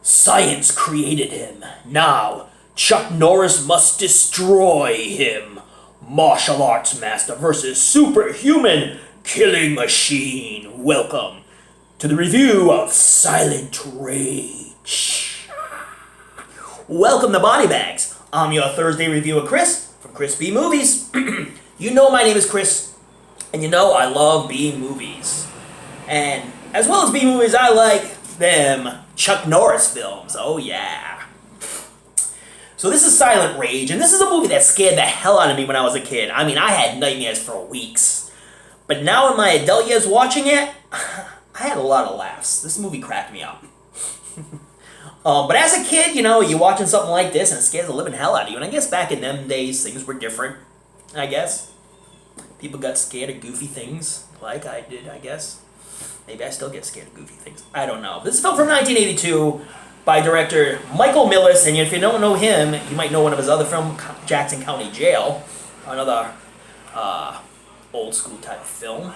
Science created him. Now, Chuck Norris must destroy him. Martial arts master versus superhuman killing machine. Welcome to the review of Silent Rage. Welcome to BodyBags. I'm your Thursday reviewer, Chris, from Chris B Movies. You know my name is Chris, and you know I love B movies. And as well as B movies, I like them Chuck Norris films. Oh yeah. So this is Silent Rage, and this is a movie that scared the hell out of me when I was a kid. I mean, I had nightmares for weeks. But now in my adult years watching it, I had a lot of laughs. This movie cracked me up. But as a kid, you're watching something like this and it scares the living hell out of you. And I guess back in them days, things were different, I guess. People got scared of goofy things, like I did, I guess. Maybe I still get scared of goofy things. I don't know. This is a film from 1982 by director Michael Millis. And if you don't know him, you might know one of his other films, Jackson County Jail. Another old school type of film.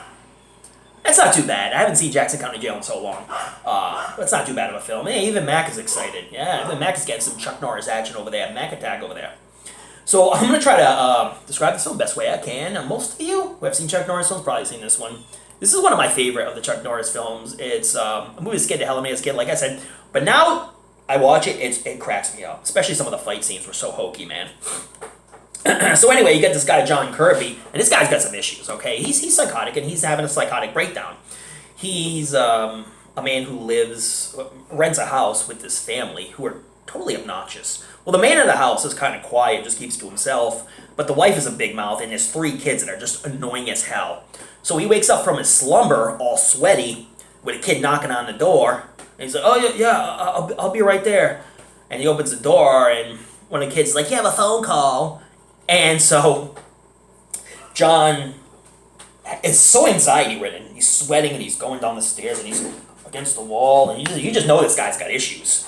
That's not too bad. I haven't seen Jackson County Jail in so long. But it's not too bad of a film. Hey, even Mac is excited. Yeah, even Mac is getting some Chuck Norris action over there. Mac attack over there. So I'm going to try to describe this film the best way I can. Most of you who have seen Chuck Norris films probably seen this one. This is one of my favorite of the Chuck Norris films. It's a movie that scared the hell out of me as a kid, like I said. But now I watch it, it cracks me up. Especially some of the fight scenes were so hokey, man. So anyway, you get this guy, John Kirby, and this guy's got some issues, okay? He's psychotic, and he's having a psychotic breakdown. He's a man who rents a house with this family who are totally obnoxious. Well, the man in the house is kind of quiet, just keeps to himself, but the wife is a big mouth, and there's 3 kids that are just annoying as hell. So he wakes up from his slumber, all sweaty, with a kid knocking on the door, and he's like, oh, yeah, I'll be right there. And he opens the door, and one of the kids is like, you have a phone call. And so John is so anxiety-ridden. He's sweating, and he's going down the stairs, and he's against the wall, and you just know this guy's got issues.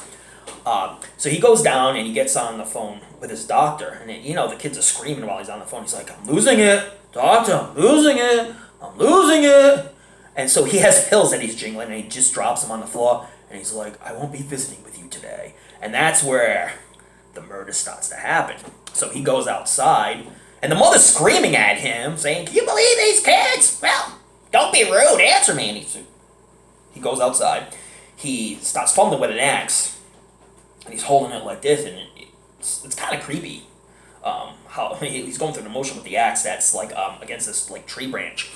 So he goes down, and he gets on the phone with his doctor, and the kids are screaming while he's on the phone. He's like, I'm losing it. Doctor, I'm losing it. I'm losing it. And so he has pills that he's jingling, and he just drops them on the floor, and he's like, I won't be visiting with you today. And that's where the murder starts to happen. So he goes outside, and the mother's screaming at him, saying, can you believe these kids? Well, don't be rude, answer me. And he goes outside. He starts fumbling with an axe, and he's holding it like this, and it's kind of creepy. How he's going through the motion with the axe that's like against this like tree branch.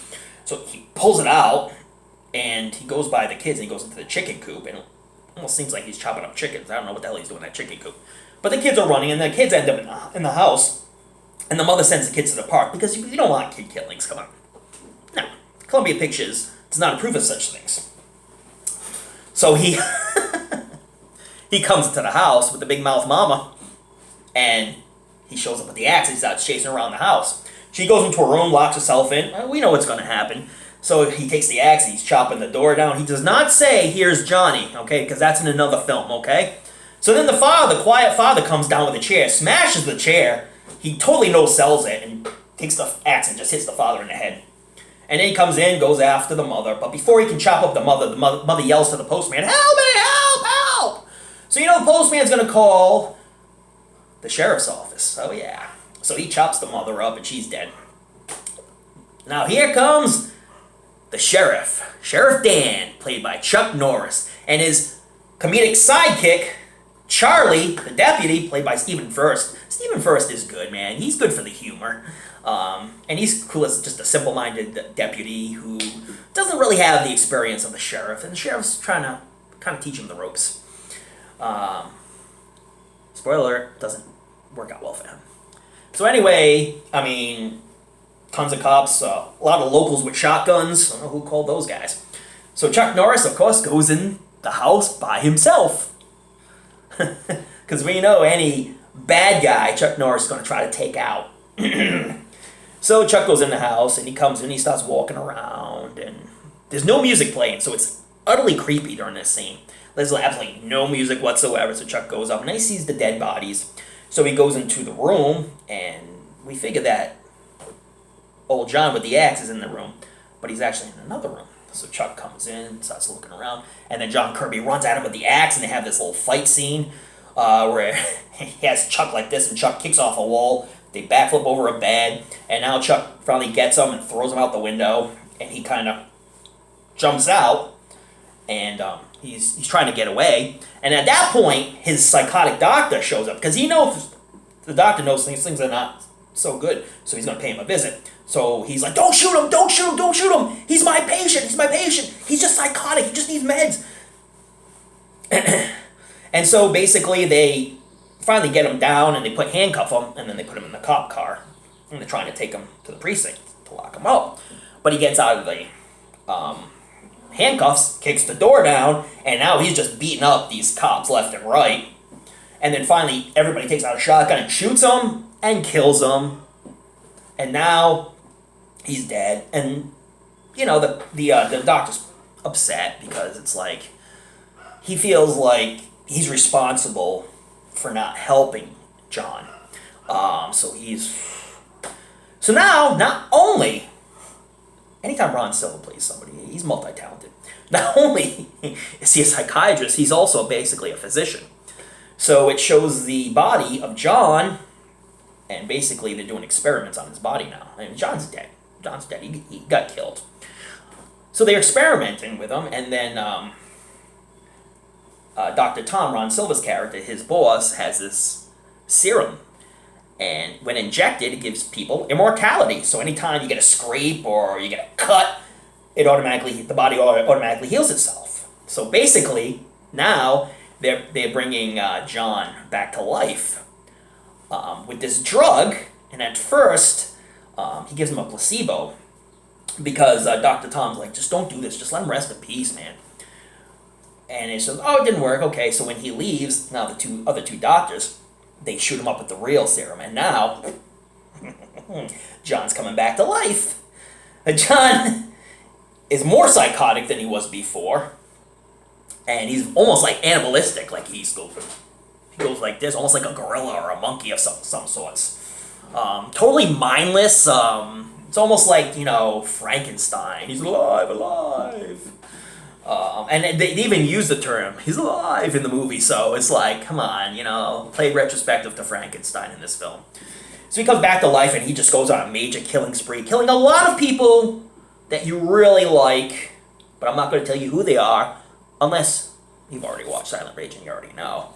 So he pulls it out, and he goes by the kids, and he goes into the chicken coop, and it almost seems like he's chopping up chickens. I don't know what the hell he's doing in that chicken coop. But the kids are running, and the kids end up in the house, and the mother sends the kids to the park, because you don't want kid killings, come on. No, Columbia Pictures does not approve of such things. So he comes to the house with the big mouth mama, and he shows up with the axe, and he starts chasing around the house. She goes into her room, locks herself in. We know what's going to happen. So he takes the axe, and he's chopping the door down. He does not say, here's Johnny, okay, because that's in another film, okay? So then the quiet father, comes down with a chair, smashes the chair. He totally no-sells it, and takes the axe and just hits the father in the head. And then he comes in, goes after the mother. But before he can chop up the mother yells to the postman, help me, help, help! So the postman's going to call the sheriff's office. Oh, yeah. So he chops the mother up, and she's dead. Now here comes the sheriff. Sheriff Dan, played by Chuck Norris. And his comedic sidekick, Charlie, the deputy, played by Stephen Furst. Stephen Furst is good, man. He's good for the humor. And he's cool as just a simple-minded deputy who doesn't really have the experience of the sheriff. And the sheriff's trying to kind of teach him the ropes. Spoiler alert, doesn't work out well for him. So anyway, tons of cops, a lot of locals with shotguns. I don't know who called those guys. So Chuck Norris, of course, goes in the house by himself. Because we know any bad guy Chuck Norris is going to try to take out. So Chuck goes in the house, and he comes in, he starts walking around, and there's no music playing, so it's utterly creepy during this scene. There's absolutely no music whatsoever, so Chuck goes up, and he sees the dead bodies. So he goes into the room, and we figure that old John with the axe is in the room, but he's actually in another room. So Chuck comes in, starts looking around, and then John Kirby runs at him with the axe, and they have this little fight scene where he has Chuck like this, and Chuck kicks off a wall. They backflip over a bed, and now Chuck finally gets him and throws him out the window, and he kind of jumps out, and he's trying to get away. And at that point, his psychotic doctor shows up, because he knows, the doctor knows things are not so good, so he's going to pay him a visit. So he's like, don't shoot him, don't shoot him, don't shoot him. He's my patient, he's my patient. He's just psychotic, he just needs meds. And so basically they finally get him down and they handcuff him, and then they put him in the cop car. And they're trying to take him to the precinct to lock him up. But he gets out of the handcuffs, kicks the door down, and now he's just beating up these cops left and right. And then finally everybody takes out a shotgun and shoots him and kills him. And now he's dead. And you know, the doctor's upset because it's like he feels like he's responsible for not helping John. So now, not only, anytime Ron Silva plays somebody, he's multi-talented. Not only is he a psychiatrist, he's also basically a physician. So it shows the body of John, and basically they're doing experiments on his body now. I mean, John's dead. He got killed. So they're experimenting with him, and then Dr. Tom, Ron Silva's character, his boss, has this serum. And when injected, it gives people immortality. So anytime you get a scrape or you get a cut, the body automatically heals itself. So basically, now they're bringing John back to life with this drug. And at first, he gives him a placebo because Dr. Tom's like, just don't do this. Just let him rest in peace, man. And he says, oh, it didn't work. Okay, so when he leaves, now the other two doctors, they shoot him up with the real serum. And now, John's coming back to life. John is more psychotic than he was before. And he's almost like animalistic. Like he goes like this, almost like a gorilla or a monkey of some sorts. Totally mindless. It's almost like, Frankenstein. He's alive. And they even use the term, he's alive, in the movie, so it's like, come on, play retrospective to Frankenstein in this film. So he comes back to life and he just goes on a major killing spree, killing a lot of people that you really like, but I'm not going to tell you who they are, unless you've already watched Silent Rage and you already know.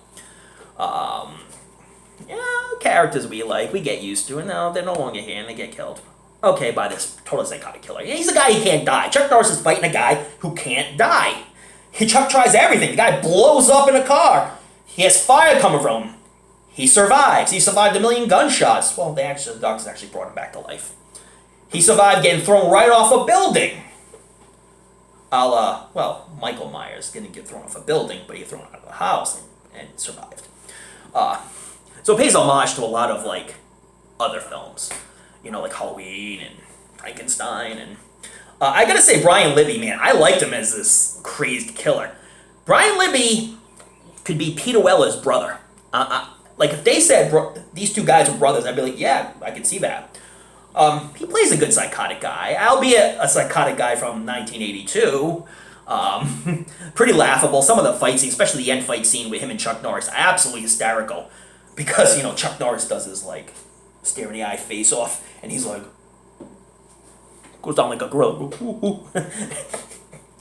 Characters we like, we get used to, and now they're no longer here and they get killed. Okay, by this total psychotic killer. He's a guy who can't die. Chuck Norris is fighting a guy who can't die. Chuck tries everything. The guy blows up in a car. He has fire coming from him. He survives. He survived 1 million gunshots. Well, the doctors actually brought him back to life. He survived getting thrown right off a building. Michael Myers didn't get thrown off a building, but he got thrown out of the house and survived. So it pays homage to a lot of, other films. Like Halloween and Frankenstein. And I gotta say, Brian Libby, man, I liked him as this crazed killer. Brian Libby could be Peter Weller's brother. If they said these two guys were brothers, I'd be like, yeah, I can see that. He plays a good psychotic guy, albeit a psychotic guy from 1982. Pretty laughable. Some of the fight scenes, especially the end fight scene with him and Chuck Norris, absolutely hysterical. Because, Chuck Norris does his, stare in the eye face off, and he's like, goes down like a gorilla.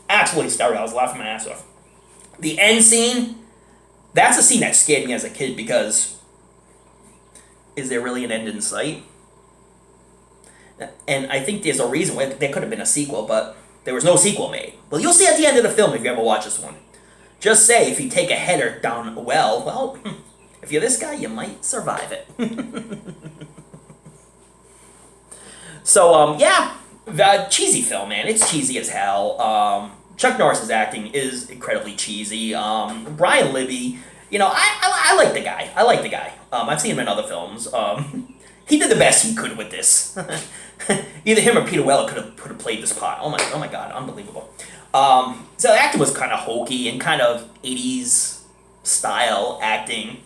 Absolutely hysterical. I was laughing my ass off. The end scene, that's a scene that scared me as a kid, because is there really an end in sight? And I think there's a reason why there could have been a sequel, but there was no sequel made. Well, you'll see at the end of the film if you ever watch this one. Just say, if you take a header down a well, if you're this guy, you might survive it. So, the cheesy film, man. It's cheesy as hell. Chuck Norris's acting is incredibly cheesy. Brian Libby, I like the guy. I've seen him in other films. He did the best he could with this. Either him or Peter Weller could have played this part. Oh my god, unbelievable. So the acting was kind of hokey and kind of 80s style acting.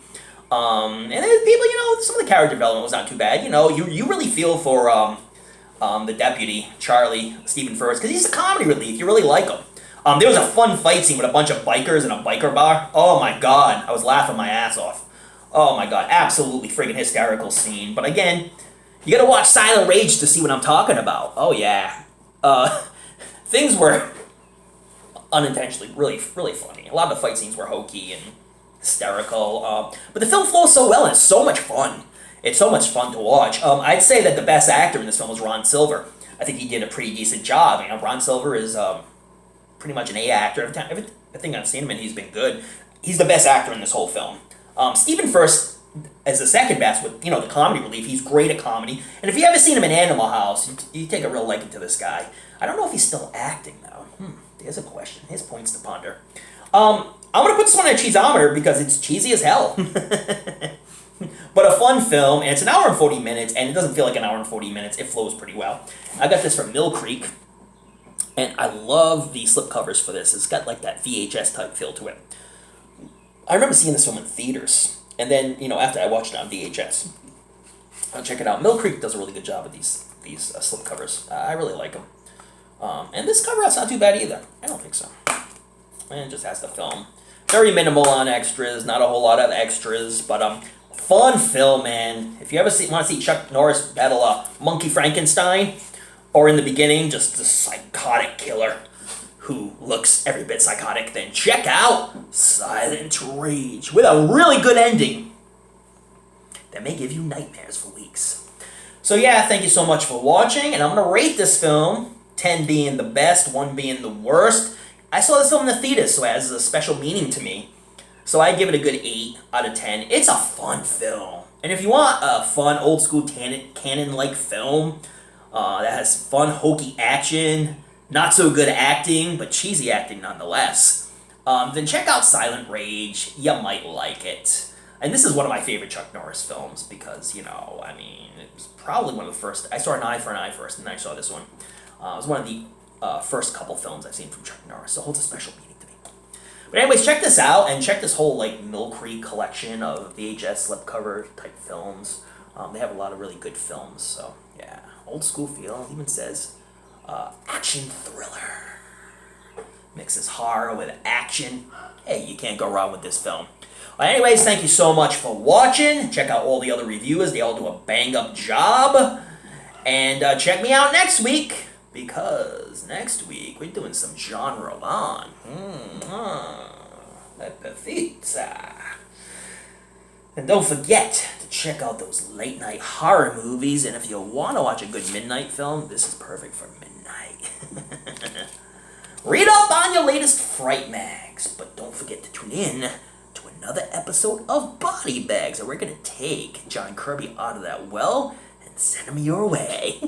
And then people, some of the character development was not too bad. You really feel for the deputy, Charlie, Stephen Furst, because he's a comedy relief. You really like him. There was a fun fight scene with a bunch of bikers in a biker bar. Oh my god, I was laughing my ass off. Oh my god, absolutely friggin' hysterical scene. But again, you gotta watch Silent Rage to see what I'm talking about. Oh yeah. Things were unintentionally really funny. A lot of the fight scenes were hokey and hysterical. But the film flows so well and it's so much fun. It's so much fun to watch. I'd say that the best actor in this film was Ron Silver. I think he did a pretty decent job. You know, Ron Silver is pretty much an A actor. Everything I've seen him in, he's been good. He's the best actor in this whole film. Stephen Furst as the second best with, the comedy relief. He's great at comedy. And if you ever seen him in Animal House, you take a real liking to this guy. I don't know if he's still acting, though. There's a question. Here's points to ponder. I'm going to put this one on a cheeseometer because it's cheesy as hell. But a fun film, and it's an hour and 40 minutes, and it doesn't feel like an hour and 40 minutes. It flows pretty well. I got this from Mill Creek, and I love the slipcovers for this. It's got like that VHS type feel to it. I remember seeing this film in theaters, and then, after I watched it on VHS. I'll check it out. Mill Creek does a really good job with these slipcovers. I really like them. And this cover out's not too bad either. I don't think so. And it just has the film. Very minimal on extras, not a whole lot of extras, but fun film, man. If you ever want to see Chuck Norris battle Monkey Frankenstein, or in the beginning, just a psychotic killer who looks every bit psychotic, then check out Silent Rage, with a really good ending that may give you nightmares for weeks. So yeah, thank you so much for watching, and I'm going to rate this film, 10 being the best, 1 being the worst. I saw this film in the theater, so it has a special meaning to me. So I give it a good 8 out of 10. It's a fun film. And if you want a fun, old-school canon-like film that has fun, hokey action, not so good acting, but cheesy acting nonetheless, then check out Silent Rage. You might like it. And this is one of my favorite Chuck Norris films because, it was probably one of the first. I saw An Eye for an Eye first, and then I saw this one. It was one of the first couple films I've seen from Chuck Norris, so it holds a special meaning to me. But anyways, check this out, and check this whole, Mill Creek collection of VHS slipcover type films. They have a lot of really good films, so, yeah. Old school feel, it even says, action thriller. Mixes horror with action. Hey, you can't go wrong with this film. Well, anyways, thank you so much for watching. Check out all the other reviewers. They all do a bang-up job. And check me out next week, because next week we're doing some genre on. Pizza. And don't forget to check out those late-night horror movies, and if you want to watch a good midnight film, this is perfect for midnight. Read up on your latest Fright Mags, but don't forget to tune in to another episode of BodyBags, and we're going to take John Kirby out of that well and send him your way.